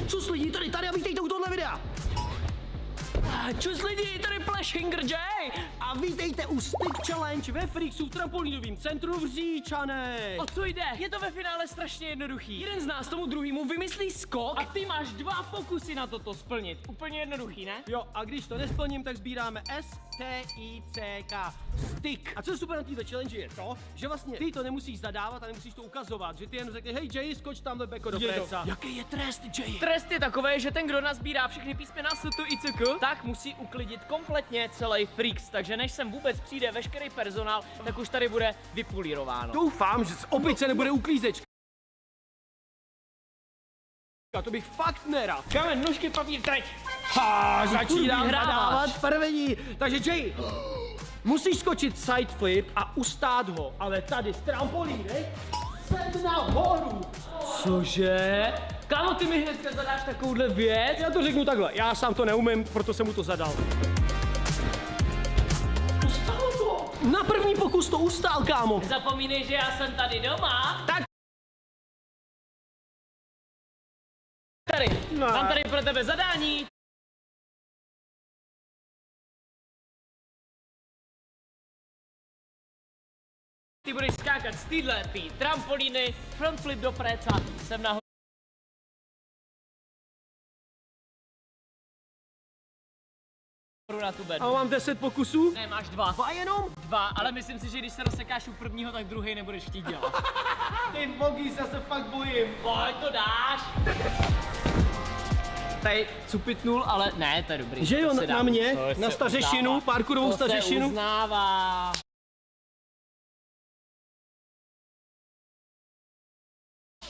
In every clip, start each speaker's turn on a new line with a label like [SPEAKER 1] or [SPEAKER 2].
[SPEAKER 1] Čus lidi, tady a vítejte u tohle videa.
[SPEAKER 2] Čus lidi, tady Plashinger Jay.
[SPEAKER 1] A vítejte u Stick Challenge ve Freaksu v trampolínovém centru v Říčanech.
[SPEAKER 2] O co jde? Je to ve finále strašně jednoduchý. Jeden z nás tomu druhému vymyslí skok a ty máš 2 pokusy na toto splnit. Úplně jednoduchý, ne?
[SPEAKER 1] Jo, a když to nesplním, tak sbíráme S-T-I-C-K. Stick. A co je super na této challenge je to, že vlastně ty to nemusíš zadávat a nemusíš to ukazovat, že ty jen řekneš, hej Jay, skoč tamhle beko do preca.
[SPEAKER 2] Jaký je trest, Jay? Trest je takový, že ten, kdo nazbírá všechny písmena S, T, I, C, K, tak musí uklidit kompletně celý Freaks. Takže než sem vůbec přijde veškerý personál, tak už tady bude vypolírováno.
[SPEAKER 1] Doufám, že z opice nebude uklízečka. A to bych fakt nerad.
[SPEAKER 2] Kámen, nůžky, papír, teď.
[SPEAKER 1] Začínám
[SPEAKER 2] hráč.
[SPEAKER 1] zadávat první. Takže Jay, musíš skočit side flip a ustát ho, ale tady z trampolíny jsem nahoru.
[SPEAKER 2] Cože? Kámo, ty mi hnedka zadáš takovouhle věc?
[SPEAKER 1] Já to řeknu takhle, já sám to neumím, proto jsem mu to zadal.
[SPEAKER 2] Ustalo to!
[SPEAKER 1] Na první pokus to ustál, kámo.
[SPEAKER 2] Nezapomínej, že já jsem tady doma.
[SPEAKER 1] Tak.
[SPEAKER 2] Tady,
[SPEAKER 1] No.
[SPEAKER 2] mám tady pro tebe zadání. Ty budeš skákat z této trampolíny, front flip do préca, jsem nahoru na tu bednu.
[SPEAKER 1] A mám 10 pokusů?
[SPEAKER 2] Ne, máš 2.
[SPEAKER 1] 2 jenom?
[SPEAKER 2] 2, ale myslím si, že když se rozsekáš u prvního, tak druhý nebudeš chtít dělat.
[SPEAKER 1] Ty bogy, já se fakt bojím.
[SPEAKER 2] Pojď, to dáš. Tady cupitnul, ale ne, to je dobrý.
[SPEAKER 1] Že jo,
[SPEAKER 2] to se dá.
[SPEAKER 1] na mě,
[SPEAKER 2] To
[SPEAKER 1] na
[SPEAKER 2] se
[SPEAKER 1] stařešinu,
[SPEAKER 2] uznává.
[SPEAKER 1] parkourovou
[SPEAKER 2] To se
[SPEAKER 1] stařešinu.
[SPEAKER 2] uznává.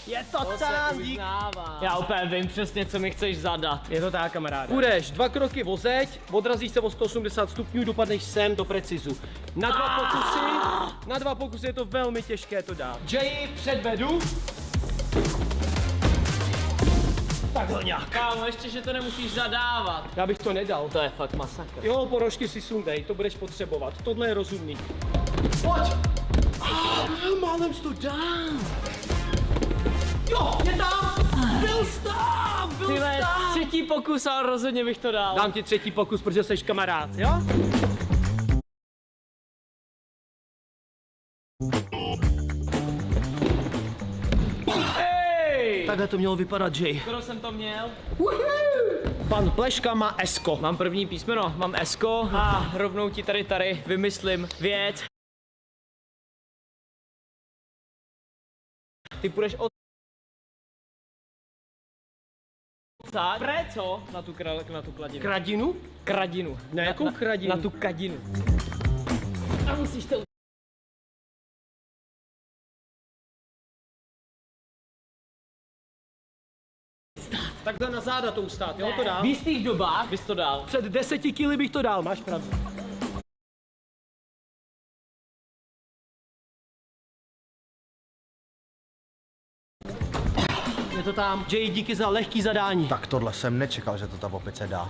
[SPEAKER 1] Je to
[SPEAKER 2] To se
[SPEAKER 1] tam, dík.
[SPEAKER 2] uznává. Já úplně vím přesně, co mi chceš zadat.
[SPEAKER 1] Je to tak, kamaráde. Půjdeš 2 kroky vozeď, odrazíš se o 180 stupňů, dopadneš sem do precizu. Na 2 pokusy je to velmi těžké to dát. Jay, předvedu. Takhle nějak.
[SPEAKER 2] Kámo, ještě, že to nemusíš zadávat.
[SPEAKER 1] Já bych to nedal.
[SPEAKER 2] To je fakt masakr.
[SPEAKER 1] Jo, porožky si sundej, to budeš potřebovat. Tohle je rozumný. Pojď! Málem jsi to dám. Jo, je tam! Byl jsi tam! Byl jsi
[SPEAKER 2] Tyhle,
[SPEAKER 1] tam!
[SPEAKER 2] třetí pokus, ale rozhodně bych to dal.
[SPEAKER 1] Dám ti třetí pokus, protože jsi kamarád, jo?
[SPEAKER 2] Hej!
[SPEAKER 1] Takhle to mělo vypadat, Jay.
[SPEAKER 2] Skoro jsem to měl.
[SPEAKER 1] Pan Pleška má esko.
[SPEAKER 2] Mám první písmeno, mám S-ko a rovnou ti tady vymyslím věc. Ty půjdeš od... Tak, preco na tu kladinu.
[SPEAKER 1] Kradinu?
[SPEAKER 2] Kradinu.
[SPEAKER 1] Ne, jakou kradinu?
[SPEAKER 2] Na tu kadinu. A musíš to...
[SPEAKER 1] Takhle na záda to ustát, jo? To dám.
[SPEAKER 2] V jistých dobách bys to dal.
[SPEAKER 1] Před 10 kily bych to dal, máš pravdu. Je to tam. Jay, díky za lehký zadání.
[SPEAKER 3] Tak tohle jsem nečekal, že to ta opice dá.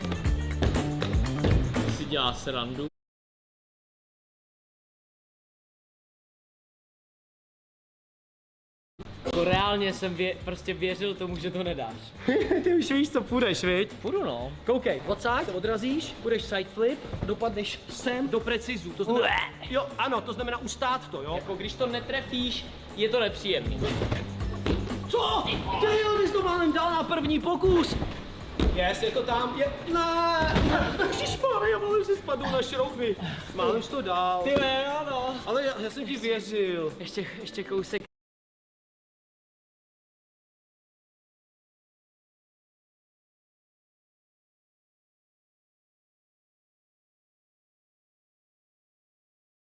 [SPEAKER 2] Si dělá srandu. To reálně jsem prostě věřil tomu, že to nedáš.
[SPEAKER 1] Ty už víš, co půjdeš, viď?
[SPEAKER 2] Půjdu no.
[SPEAKER 1] Koukej, odsaď se odrazíš, půjdeš side flip, dopadneš sem do precizu, to znamená, jo, ano, to znamená ustát to, jo?
[SPEAKER 2] Jako když to netrefíš, je to nepříjemný.
[SPEAKER 1] Co? Ty jo, ty jsi to málem dal na první pokus. Yes, je to tam, je, ne, ježišmarja, málem si spadl na šrouby. Málem jsi to dal.
[SPEAKER 2] Ty ano.
[SPEAKER 1] Ale já jsem ti věřil.
[SPEAKER 2] Ještě kousek.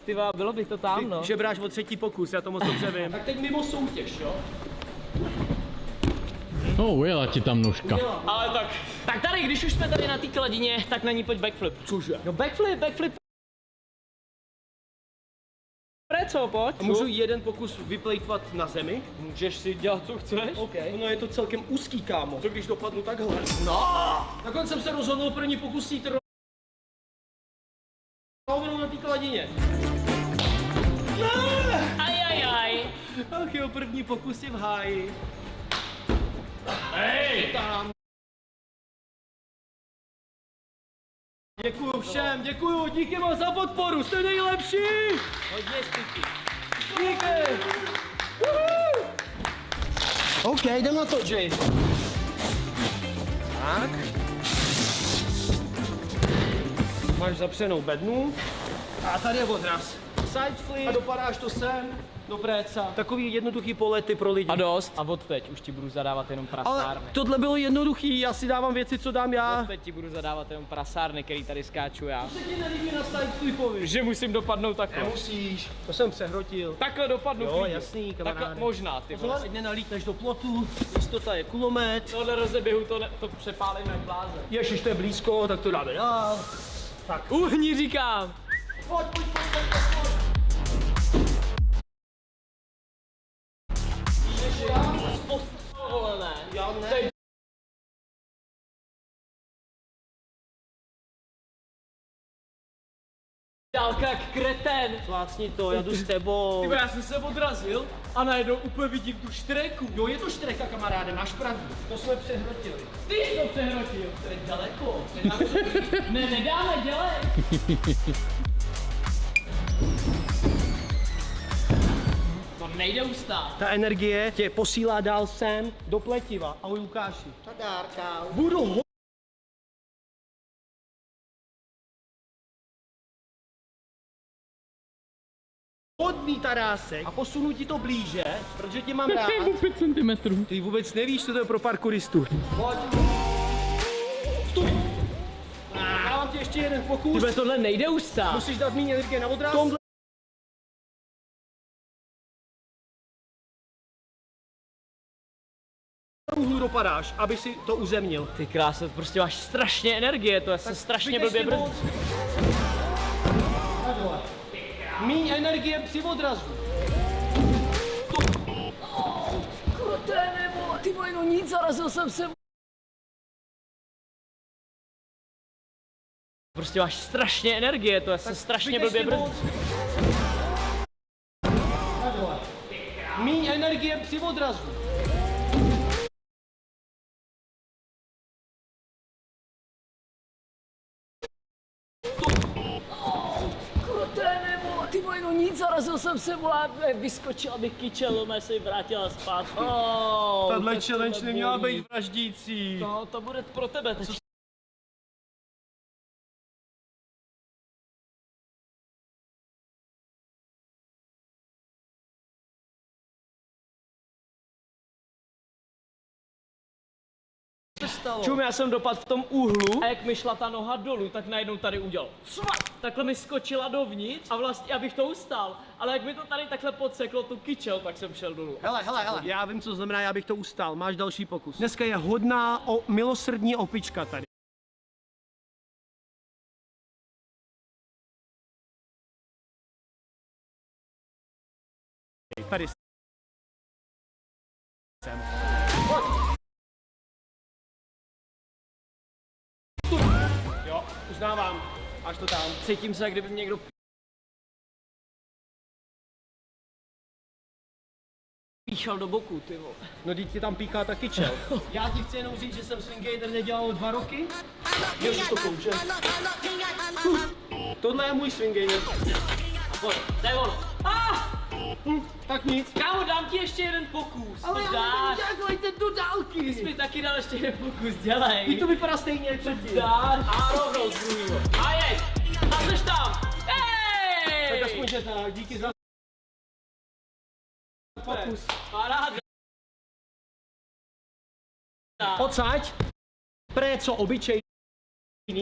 [SPEAKER 2] Ty vole, bylo by to tam, no.
[SPEAKER 1] Žebráš o třetí pokus, já to moc dobře vím. Tak teď mimo soutěž, jo?
[SPEAKER 4] No, ujela ti tam nůžka.
[SPEAKER 2] Ale tak tady, když už jsme tady na té kladině, tak na ní pojď backflip.
[SPEAKER 1] Cože?
[SPEAKER 2] No backflip. Preco, pojď.
[SPEAKER 1] A můžu jeden pokus vyplejtvat na zemi?
[SPEAKER 2] Můžeš si dělat, co chceš.
[SPEAKER 1] OK. No je to celkem úzký, kámo. Co když dopadnu takhle? No! Nakonec jsem se rozhodl první pokus jít rovnou na té kladině.
[SPEAKER 2] Ajajaj.
[SPEAKER 1] Ach jo, první pokus je v háji.
[SPEAKER 2] Hej!
[SPEAKER 1] Tam. Děkuju všem, děkuju, díky moc za podporu, jste nejlepší!
[SPEAKER 2] Hodně styky.
[SPEAKER 1] Díky! OK, jdem na to, Jay. Tak. Máš zapřenou bednu. A tady je odraz. Side flip. A dopadáš to sem, do préca. Takový jednoduchý polety pro lidi.
[SPEAKER 2] A dost. A odteď už ti budu zadávat jenom
[SPEAKER 1] Ale
[SPEAKER 2] prasárny.
[SPEAKER 1] tohle bylo jednoduchý, já si dávám věci, co dám já.
[SPEAKER 2] Teď ti budu zadávat jenom prasárny, který tady skáču já.
[SPEAKER 1] Co se ti nelíbí na side flipovi?
[SPEAKER 2] Že musím dopadnout takhle.
[SPEAKER 1] Nemusíš, to jsem přehrotil.
[SPEAKER 2] Takhle dopadnu.
[SPEAKER 1] Jo,
[SPEAKER 2] klidně.
[SPEAKER 1] jasný,
[SPEAKER 2] Takhle
[SPEAKER 1] kamaráde.
[SPEAKER 2] možná, ty vole.
[SPEAKER 1] Pozor, ať nenalítneš do plotu, jistota je kulomet.
[SPEAKER 2] Tohle rozeběhu, to přepálím jak blázen.
[SPEAKER 1] Ježiš, to je blízko, tak to dáme dál. Tak.
[SPEAKER 2] Uhni říkám.
[SPEAKER 1] Pojď.
[SPEAKER 2] Volené.
[SPEAKER 1] Já ne.
[SPEAKER 2] Dálka jak kreten.
[SPEAKER 1] Plácni to, já jdu s tebou.
[SPEAKER 2] Tyba, já jsem se odrazil a najednou úplně vidím tu štreku.
[SPEAKER 1] Jo, je to štreka, kamaráde, máš pravdu. To jsme přehrotili.
[SPEAKER 2] Ty jsi to přehrotil.
[SPEAKER 1] To je daleko.
[SPEAKER 2] Ne, nedáme, dělej. To nejde ustát.
[SPEAKER 1] Ta energie tě posílá dál sem do pletiva. Ahoj, Lukáši.
[SPEAKER 3] Tadárka.
[SPEAKER 1] Budu hodný tarásek a posunu ti to blíže, protože tě mám rád.
[SPEAKER 4] 5 cm.
[SPEAKER 1] Ty vůbec nevíš, co to je pro parkouristu. Pojď. Stůj. Dávám ti ještě jeden pokus.
[SPEAKER 2] Tybe, tohle nejde ustát.
[SPEAKER 1] Musíš dát méně energie na odraz. Tomhle úhlu dopadáš, aby si to uzemnil.
[SPEAKER 2] Ty krása, prostě máš strašně energie, to je se strašně blbě brzdí.
[SPEAKER 1] Míň energie při odrazu.
[SPEAKER 2] Kruté nebo, ty vole, no nic, zarazil jsem se. Prostě máš strašně energie, to je se strašně blbě brzdí.
[SPEAKER 1] Míň energie při odrazu.
[SPEAKER 2] Kruté nebo, ty vole, no nic, zarazil jsem se, vole, vyskočil, abych kyčel, mé se vrátila zpátky.
[SPEAKER 1] Tahle challenge neměla být vraždící.
[SPEAKER 2] No, to bude pro tebe teď. Čum, já jsem dopadl v tom úhlu a jak mi šla ta noha dolů, tak najednou tady udělal cvak. Takhle mi skočila dovnitř a vlastně abych to ustál, ale jak mi to tady takhle podseklo tu kyčel, tak jsem šel dolů.
[SPEAKER 1] Hele. Já vím, co znamená, já bych to ustál. Máš další pokus. Dneska je hodná milosrdní opička tady. Tady jsem. Jo, uznávám. Až to tam.
[SPEAKER 2] Cítím se, jak kdyby mě někdo píchal do boku, ty vole.
[SPEAKER 1] No dítě tam píchá taky čel. Já ti chci jenom říct, že jsem swingator nedělal 2 roky. Měl jsi to kouče. Tohle je můj swingator.
[SPEAKER 2] Pojď, to je ono.
[SPEAKER 1] Tak nic.
[SPEAKER 2] Kámo, dám ti ještě jeden pokus,
[SPEAKER 1] Ale
[SPEAKER 2] to
[SPEAKER 1] já
[SPEAKER 2] dáš.
[SPEAKER 1] nevím, jak do dálky.
[SPEAKER 2] Jsi mi taky dal ještě jeden pokus, dělej.
[SPEAKER 1] Teď to vypadá stejně jak předtím.
[SPEAKER 2] Dáš a rovnou z druhýho. A jeď, a jsi tam. Hej!
[SPEAKER 1] Tak aspoň, že tak, díky za pokus.
[SPEAKER 2] Paráda.
[SPEAKER 1] Odsaď. Préco obyčejný,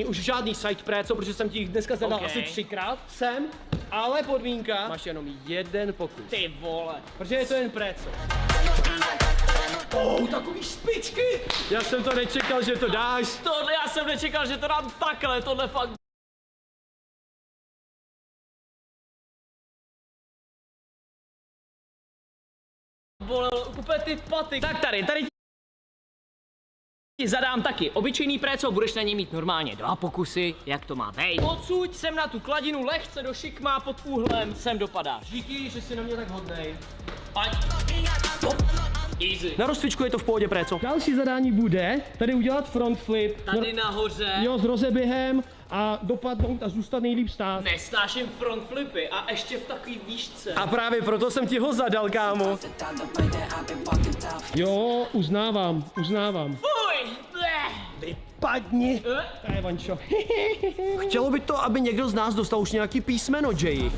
[SPEAKER 1] už žádný side préco, protože jsem ti jich dneska zadal
[SPEAKER 2] Okay.
[SPEAKER 1] asi 3krát. Sem, ale podmínka, máš jenom jeden pokus.
[SPEAKER 2] Ty vole.
[SPEAKER 1] Protože je to jen préco. Takový špičky! Já jsem to nečekal, že to dáš.
[SPEAKER 2] Tohle já jsem nečekal, že to dám takhle, tohle fakt. Bolel úplně ty paty. Tak tady ti zadám taky obyčejný préco, budeš na něj mít normálně 2 pokusy, jak to má být. Odsuď sem na tu kladinu lehce do šikma pod úhlem, sem dopadáš.
[SPEAKER 1] Díky, že jsi na mě tak hodnej.
[SPEAKER 2] Pojď. Hop. Easy.
[SPEAKER 1] Na rozcvičku je to v pohodě, préco. Další zadání bude tady udělat front flip.
[SPEAKER 2] Tady nahoře.
[SPEAKER 1] Jo, s rozeběhem a dopadnout a zůstat nejlíp stát.
[SPEAKER 2] Nesnáším front flipy a ještě v takový výšce.
[SPEAKER 1] A právě proto jsem ti ho zadal, kámo. Jo, uznávám.
[SPEAKER 2] Fuj! Bleh.
[SPEAKER 1] Vypadni. To je Vančo. Chtělo by to, aby někdo z nás dostal už nějaký písmeno, Jay.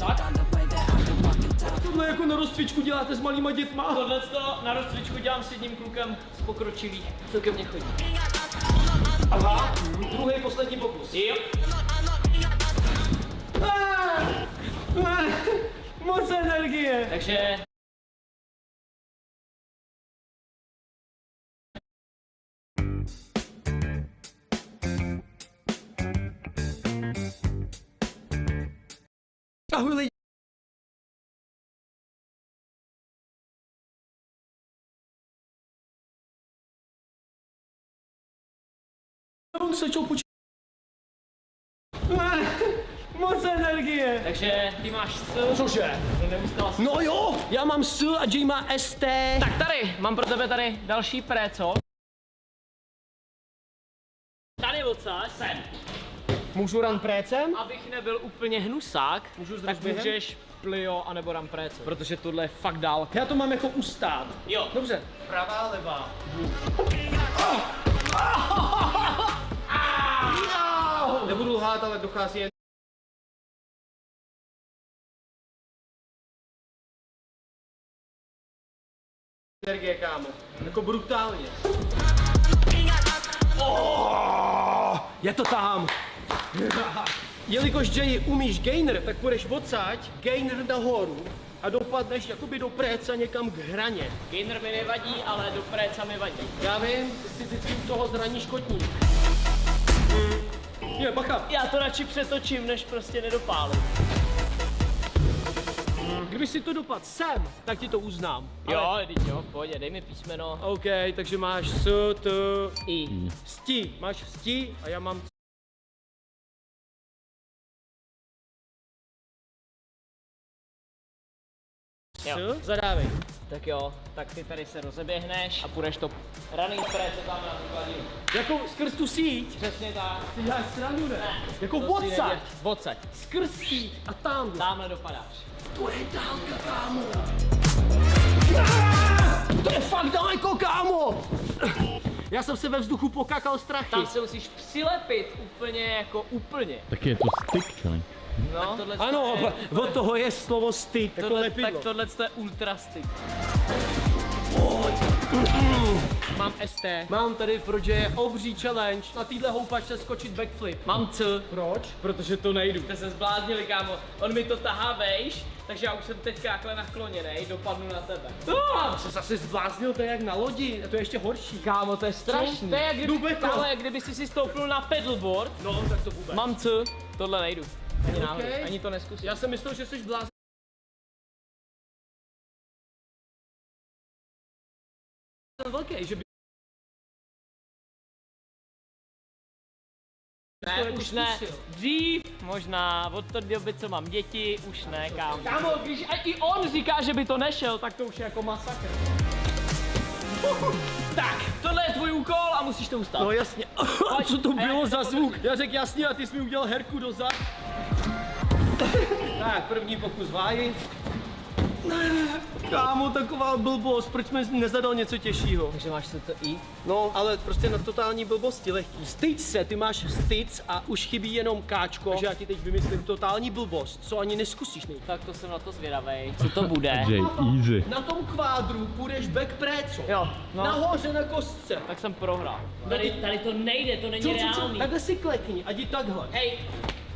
[SPEAKER 1] Tohle jako na rozcvičku děláte s malýma dětma.
[SPEAKER 2] Tohle na rozcvičku dělám s jedním klukem z pokročilých. Celkem mě chodí.
[SPEAKER 1] Aha, druhý poslední pokus.
[SPEAKER 2] Jo.
[SPEAKER 1] Moc energie.
[SPEAKER 2] Takže...
[SPEAKER 1] Ahoj lidi. On se čo Moc energie.
[SPEAKER 2] Takže ty máš S.
[SPEAKER 1] Cože?
[SPEAKER 2] Neustala
[SPEAKER 1] No jo, já mám S a Jay má ST.
[SPEAKER 2] Tak tady, mám pro tebe tady další préco. Tady odsaď sem.
[SPEAKER 1] Můžu run précem?
[SPEAKER 2] Abych nebyl úplně hnusák,
[SPEAKER 1] Můžu s
[SPEAKER 2] tak
[SPEAKER 1] rozběhem?
[SPEAKER 2] můžeš plio anebo ram préco. Protože tohle je fakt dálka.
[SPEAKER 1] Já to mám jako ustát.
[SPEAKER 2] Jo.
[SPEAKER 1] Dobře. Pravá, levá. Nebudu lhát, ale dochází jen... energie, kámo. Jako brutálně. Je to tam. Jelikož Jay umíš gainer, tak půjdeš odsaď, gainer nahoru a dopadneš jakoby do préca někam k hraně.
[SPEAKER 2] Gainer mi nevadí, ale do préca mi vadí.
[SPEAKER 1] Já vím, ty si vždycky u toho zraníš kotník. Je, bacha.
[SPEAKER 2] Já to radši přetočím, než prostě nedopálím.
[SPEAKER 1] Kdyby si to dopadl sem, tak ti to uznám.
[SPEAKER 2] Jo, teď jo, v pohodě, dej mi písmeno.
[SPEAKER 1] OK, takže máš S, T,
[SPEAKER 2] I.
[SPEAKER 1] sti. Máš sti a já mám
[SPEAKER 2] Jo.
[SPEAKER 1] S. Zadávej.
[SPEAKER 2] Tak jo, tak ty tady se rozeběhneš a půjdeš to running préco tam na tu hladinu.
[SPEAKER 1] Jako skrz tu síť.
[SPEAKER 2] Přesně tak.
[SPEAKER 1] Ty děláš srandu, ne? Jako
[SPEAKER 2] To si
[SPEAKER 1] odsaď.
[SPEAKER 2] nedělej. Odsaď.
[SPEAKER 1] Skrz síť a tam.
[SPEAKER 2] Tamhle dopadáš.
[SPEAKER 1] To je dálka, kámo. To je fakt daleko, kámo. Já jsem se ve vzduchu pokakal strachy.
[SPEAKER 2] Tam se musíš přilepit úplně jako úplně.
[SPEAKER 4] Tak je to stick challenge.
[SPEAKER 2] No, tohle
[SPEAKER 1] Ano, od toho je slovo styk, jako
[SPEAKER 2] tohle,
[SPEAKER 1] lepidlo.
[SPEAKER 2] tak tohle je ultra stick. Mám ST.
[SPEAKER 1] Mám tady pro Jaye obří challenge na téhle houpačce skočit backflip.
[SPEAKER 2] Mám C.
[SPEAKER 1] Proč?
[SPEAKER 2] Protože to nejdu. Jste se zbláznili, kámo. On mi to tahá vejš, takže já už jsem teďka takhle nakloněnej, dopadnu na tebe.
[SPEAKER 1] Se zase zbláznil, to je jak na lodi, a to je ještě horší.
[SPEAKER 2] Kámo, to je strašný. To je jak
[SPEAKER 1] Jdu
[SPEAKER 2] kdyby,
[SPEAKER 1] betro.
[SPEAKER 2] kámo, jak kdyby si stoupnul na pedalboard.
[SPEAKER 1] No, tak to vůbec.
[SPEAKER 2] Mám C. Tohle nejdu. Ani náhodou,
[SPEAKER 1] Okay.
[SPEAKER 2] ani to neskusím.
[SPEAKER 1] Já jsem myslel, že jsi blázen. Velký, že by...
[SPEAKER 2] Ne,
[SPEAKER 1] to jako
[SPEAKER 2] už ne.
[SPEAKER 1] zkusil.
[SPEAKER 2] Dřív, možná, od té doby, co mám děti, už ne, kámo. Kámo, když i on říká, že by to nešel, tak to už je jako masakr. Tak, tohle je tvůj úkol a musíš to ustát.
[SPEAKER 1] No jasně. A co to
[SPEAKER 2] A jak
[SPEAKER 1] bylo
[SPEAKER 2] to
[SPEAKER 1] za
[SPEAKER 2] potom
[SPEAKER 1] zvuk? Já řekl jasně a ty jsi mi udělal herku do zad. Tak, první pokus váji. Kámo, taková blbost, proč jsme nezadal něco těžšího?
[SPEAKER 2] Takže máš to I?
[SPEAKER 1] No, ale prostě na totální blbosti lehký. Styď se, ty máš styc a už chybí jenom káčko, takže já ti teď vymyslím totální blbost, co ani neskusíš nejprve.
[SPEAKER 2] Tak to jsem na to zvědavej. Co to bude?
[SPEAKER 4] Jay, easy.
[SPEAKER 1] Na tom kvádru půjdeš back préco.
[SPEAKER 2] Jo, no.
[SPEAKER 1] Nahoře na kostce.
[SPEAKER 2] Tak jsem prohrál. Tady to nejde, to není reálný.
[SPEAKER 1] Takhle si klekni a jdi takhle.
[SPEAKER 2] Hej,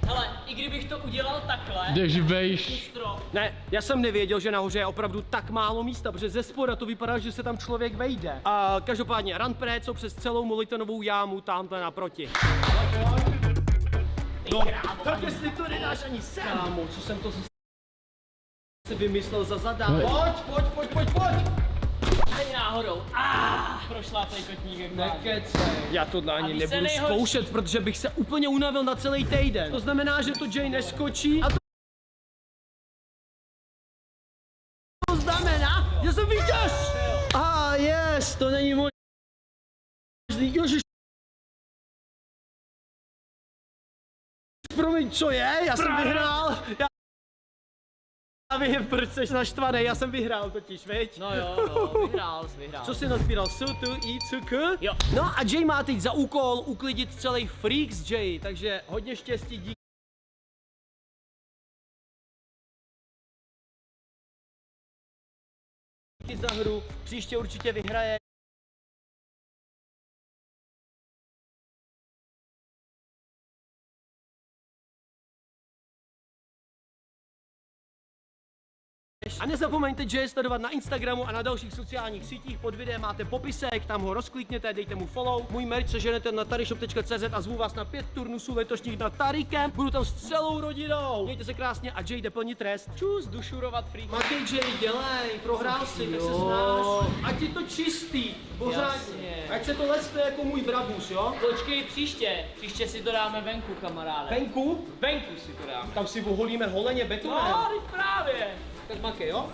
[SPEAKER 2] hele, i kdybych to udělal takhle,
[SPEAKER 4] Jdeš vejš.
[SPEAKER 2] strop.
[SPEAKER 1] Ne, já jsem nevěděl, že nahoře je opravdu tak málo místa, protože ze spoda to vypadá, že se tam člověk vejde. A každopádně run préco přes celou molitonovou jámu tamhle naproti. No, tak jestli to nedáš ani sem. Kámo, co jsem to si vymyslel za zadání. Pojď.
[SPEAKER 2] Ani náhodou. Prošla tady kotník jak má.
[SPEAKER 1] Já tohle ani
[SPEAKER 2] víš, co
[SPEAKER 1] nebudu
[SPEAKER 2] nejhorší?
[SPEAKER 1] zkoušet, protože bych se úplně unavil na celý týden. To znamená, že to Jay neskočí a to znamená, že jsem vítěz! A je! Promiň, co je? Já jsem vyhrál. Já vím, proč jsi naštvaný, já jsem vyhrál totiž, viď?
[SPEAKER 2] No jo, vyhrál jsi, vyhrál.
[SPEAKER 1] Co jsi nazbíral? Sutu, i, cuk?
[SPEAKER 2] Jo.
[SPEAKER 1] No a Jay má teď za úkol uklidit celý Freaks, Jay, takže hodně štěstí, díky za hru, příště určitě vyhraje. A nezapomeňte Jay sledovat na Instagramu a na dalších sociálních sítích, pod videem máte popisek, tam ho rozklikněte, dejte mu follow. Můj merch seženete na taryshop.cz a zvu vás na 5 turnusů letošních na Tarykem. Budu tam s celou rodinou. Mějte se krásně a Jay jde plnit trest.
[SPEAKER 2] Čus, dušurovat freak.
[SPEAKER 1] Makej Jay, dělej, prohrál si, tak se znáš. Ať je to čistý, pořádně.
[SPEAKER 2] Jasně.
[SPEAKER 1] Ať se to lespe jako můj brabus, jo?
[SPEAKER 2] Počkej, příště si to dáme venku, kamaráde.
[SPEAKER 1] Venku,
[SPEAKER 2] Venku si to dáme.
[SPEAKER 1] tam si oholíme holeně betonem.
[SPEAKER 2] No, teď právě.
[SPEAKER 1] Tak makej, jo?